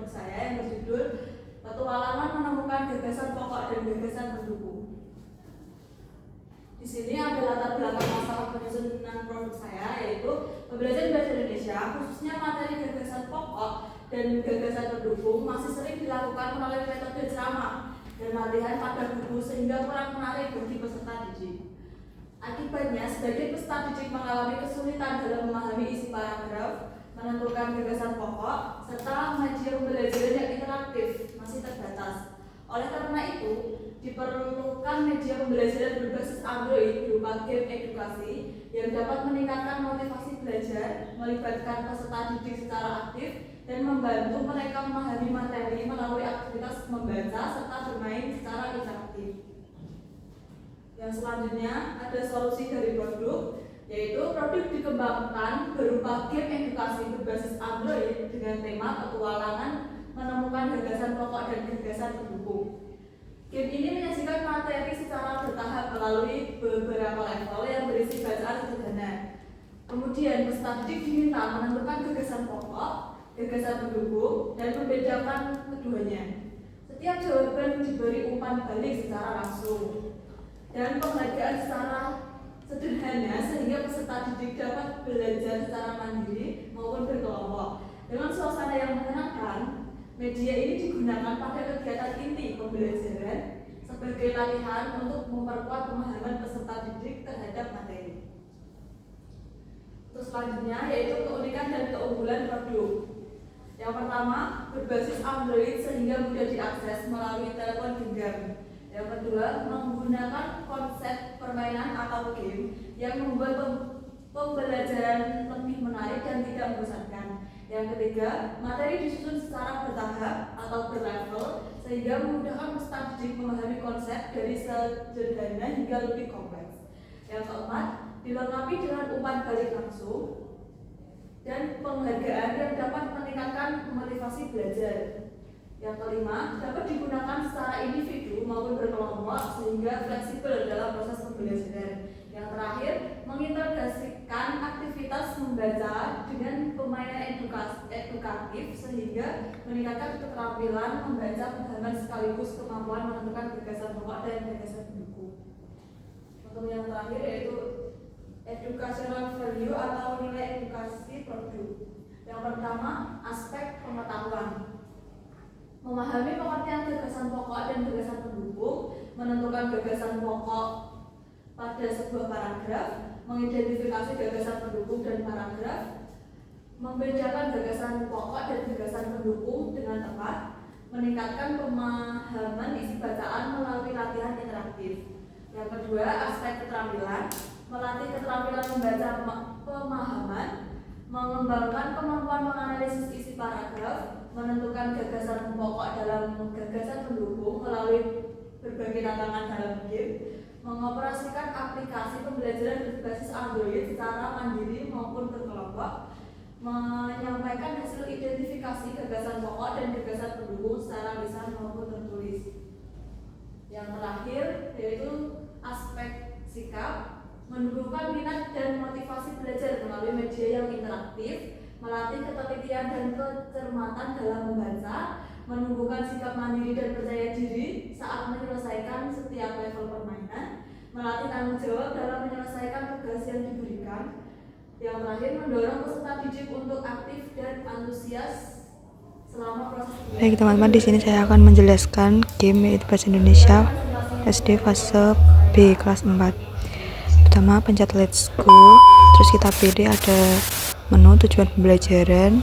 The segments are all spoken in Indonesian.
produk saya yang berjudul Petualangan Menemukan Gagasan Pokok dan Gagasan Pendukung. Di sini ada latar belakang masalah penyusunan produk saya, yaitu pembelajaran bahasa Indonesia khususnya materi gagasan pokok dan gagasan pendukung masih sering dilakukan melalui metode ceramah dan latihan pada buku sehingga kurang menarik bagi peserta didik. Akibatnya, sebagian peserta didik mengalami kesulitan dalam memahami isi paragraf, menentukan gagasan pokok, serta media pembelajaran yang interaktif masih terbatas. Oleh karena itu, diperlukan media pembelajaran berbasis Android berupa game edukasi yang dapat meningkatkan motivasi belajar, melibatkan peserta didik secara aktif, dan membantu mereka memahami materi melalui aktivitas membaca serta bermain secara interaktif. Yang selanjutnya ada solusi dari produk, yaitu produk dikembangkan berupa game edukasi berbasis Android dengan tema petualangan menemukan gagasan pokok dan gagasan pendukung. Game ini menyajikan materi secara bertahap melalui beberapa level yang berisi bacaan sederhana. Kemudian peserta didik diminta menentukan gagasan pokok, gagasan pendukung, dan membedakan keduanya. Setiap jawaban diberi umpan balik secara langsung dan penghargaan secara sederhana sehingga peserta didik dapat belajar secara mandiri maupun berkelompok. Dengan suasana yang menyenangkan, media ini digunakan pada kegiatan inti pembelajaran sebagai latihan untuk memperkuat pemahaman peserta didik terhadap materi. Terus selanjutnya yaitu keunikan dan keunggulan produk. Yang pertama, berbasis Android sehingga mudah diakses melalui telepon genggam. Yang kedua, menggunakan konsep permainan atau game yang membuat pembelajaran lebih menarik dan tidak membosankan. Yang ketiga, materi disusun secara bertahap atau berlevel sehingga memudahkan peserta didik memahami konsep dari sederhana hingga lebih kompleks. Yang keempat, dilengkapi dengan umpan balik langsung dan penghargaan yang dapat meningkatkan motivasi belajar. Yang kelima, dapat digunakan secara individu maupun berkelompok sehingga fleksibel dalam proses pembelajaran. Yang terakhir, mengintegrasikan aktivitas membaca dengan permainan edukatif sehingga meningkatkan keterampilan membaca pemahaman sekaligus kemampuan menentukan gagasan pokok dan gagasan pendukung. Untuk yang terakhir yaitu educational value atau nilai edukasi produk. Yang pertama, aspek pengetahuan. Memahami pengertian gagasan pokok dan gagasan pendukung, menentukan gagasan pokok pada sebuah paragraf, mengidentifikasi gagasan pendukung dan paragraf, membedakan gagasan pokok dan gagasan pendukung dengan tepat, meningkatkan pemahaman isi bacaan melalui latihan interaktif. Yang kedua, aspek keterampilan, melatih keterampilan membaca pemahaman, mengembangkan kemampuan menganalisis isi paragraf, menentukan gagasan pokok dalam gagasan pendukung melalui berbagai tantangan dalam game, mengoperasikan aplikasi pembelajaran berbasis Android secara mandiri maupun berkelompok, menyampaikan hasil identifikasi gagasan pokok dan gagasan pendukung secara lisan maupun tertulis. Yang terakhir yaitu aspek sikap, menumbuhkan minat dan motivasi belajar melalui media yang interaktif, melatih ketelitian dan kecermatan dalam membaca, menumbuhkan sikap mandiri dan percaya diri saat menyelesaikan setiap level permainan, melatih tanggung jawab dalam menyelesaikan tugas yang diberikan. Yang terakhir, mendorong peserta didik untuk aktif dan antusias selama proses belajar. Baik teman-teman, di sini saya akan menjelaskan game yaitu bahasa Indonesia SD fase B kelas 4. Pertama, pencet let's go, terus kita pilih ada menu tujuan pembelajaran.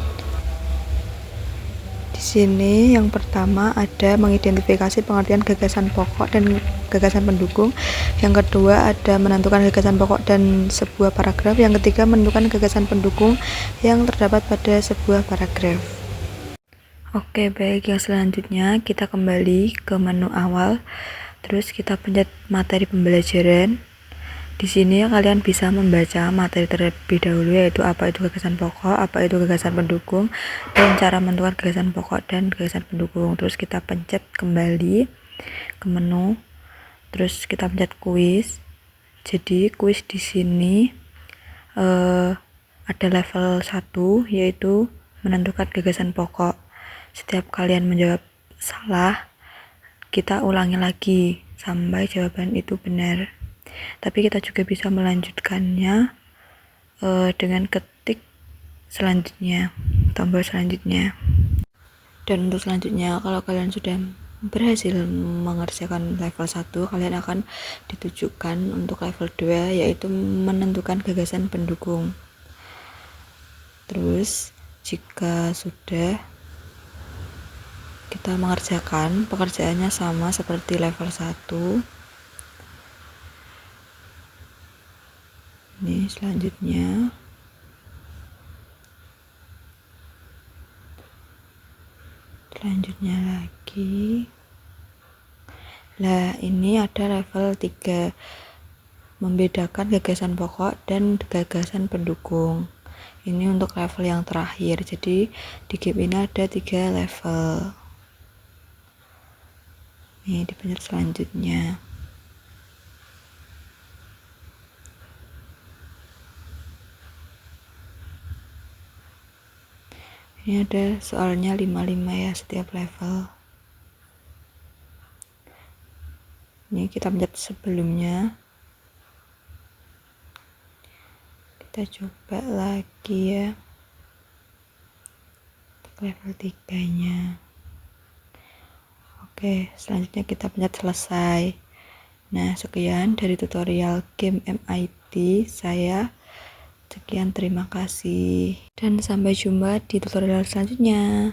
Di sini yang pertama ada mengidentifikasi pengertian gagasan pokok dan gagasan pendukung. Yang kedua ada menentukan gagasan pokok dan sebuah paragraf. Yang ketiga menentukan gagasan pendukung yang terdapat pada sebuah paragraf. Oke, baik, yang selanjutnya kita kembali ke menu awal. Terus kita pencet materi pembelajaran. Di sini kalian bisa membaca materi terlebih dahulu, yaitu apa itu gagasan pokok, apa itu gagasan pendukung, dan cara menentukan gagasan pokok dan gagasan pendukung. Terus kita pencet kembali ke menu, terus kita pencet kuis. Jadi kuis di sini ada level 1 yaitu menentukan gagasan pokok. Setiap kalian menjawab salah, kita ulangi lagi sampai jawaban itu benar. Tapi kita juga bisa melanjutkannya dengan ketik selanjutnya, tombol selanjutnya. Dan untuk selanjutnya, kalau kalian sudah berhasil mengerjakan level 1, kalian akan ditujukan untuk level 2, yaitu menentukan gagasan pendukung. Terus jika sudah, kita mengerjakan pekerjaannya sama seperti level 1. Ini selanjutnya. Selanjutnya lagi. Nah, ini ada level 3. Membedakan gagasan pokok dan gagasan pendukung. Ini untuk level yang terakhir. Jadi di game ini ada 3 level. Nih, dipencet selanjutnya. Ini ada soalnya 5-5 ya setiap level. Ini kita pencet sebelumnya. Kita coba lagi ya. Level 3-nya. Oke, selanjutnya kita pencet selesai. Nah, sekian dari tutorial game MIT saya. Sekian, terima kasih. Dan sampai jumpa di tutorial selanjutnya.